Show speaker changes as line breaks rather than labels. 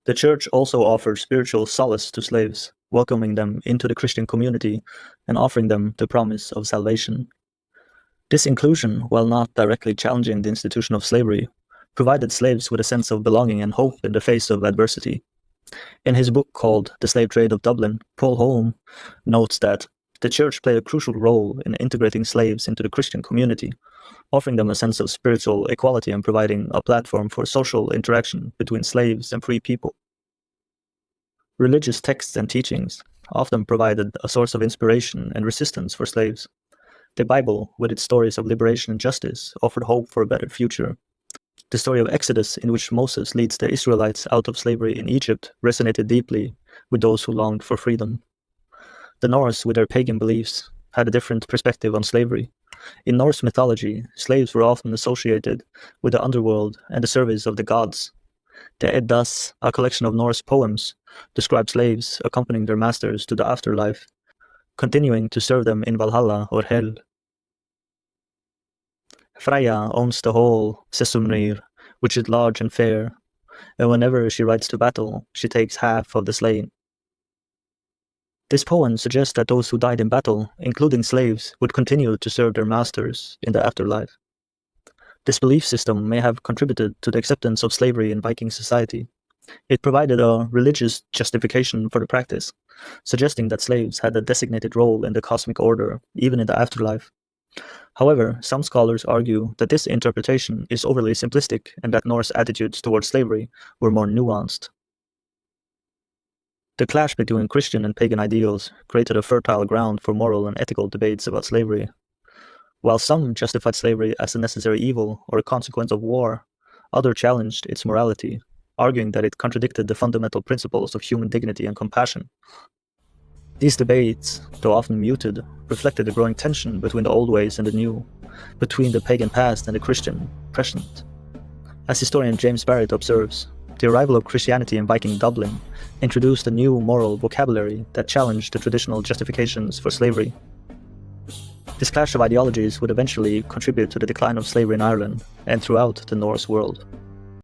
The Church also offered spiritual solace to slaves, welcoming them into the Christian community and offering them the promise of salvation. This inclusion, while not directly challenging the institution of slavery, provided slaves with a sense of belonging and hope in the face of adversity. In his book called The Slave Trade of Dublin, Paul Holm notes that the Church played a crucial role in integrating slaves into the Christian community, offering them a sense of spiritual equality and providing a platform for social interaction between slaves and free people. Religious texts and teachings often provided a source of inspiration and resistance for slaves. The Bible, with its stories of liberation and justice, offered hope for a better future. The story of Exodus, in which Moses leads the Israelites out of slavery in Egypt, resonated deeply with those who longed for freedom. The Norse, with their pagan beliefs, had a different perspective on slavery. In Norse mythology, slaves were often associated with the underworld and the service of the gods. The Eddas, a collection of Norse poems, describe slaves accompanying their masters to the afterlife, continuing to serve them in Valhalla or Hel. Freya owns the hall Sessumnir, which is large and fair, and whenever she rides to battle, she takes half of the slain. This poem suggests that those who died in battle, including slaves, would continue to serve their masters in the afterlife. This belief system may have contributed to the acceptance of slavery in Viking society. It provided a religious justification for the practice, suggesting that slaves had a designated role in the cosmic order, even in the afterlife. However, some scholars argue that this interpretation is overly simplistic and that Norse attitudes towards slavery were more nuanced. The clash between Christian and pagan ideals created a fertile ground for moral and ethical debates about slavery. While some justified slavery as a necessary evil or a consequence of war, others challenged its morality, arguing that it contradicted the fundamental principles of human dignity and compassion. These debates, though often muted, reflected the growing tension between the old ways and the new, between the pagan past and the Christian present. As historian James Barrett observes, the arrival of Christianity in Viking Dublin introduced a new moral vocabulary that challenged the traditional justifications for slavery. This clash of ideologies would eventually contribute to the decline of slavery in Ireland and throughout the Norse world.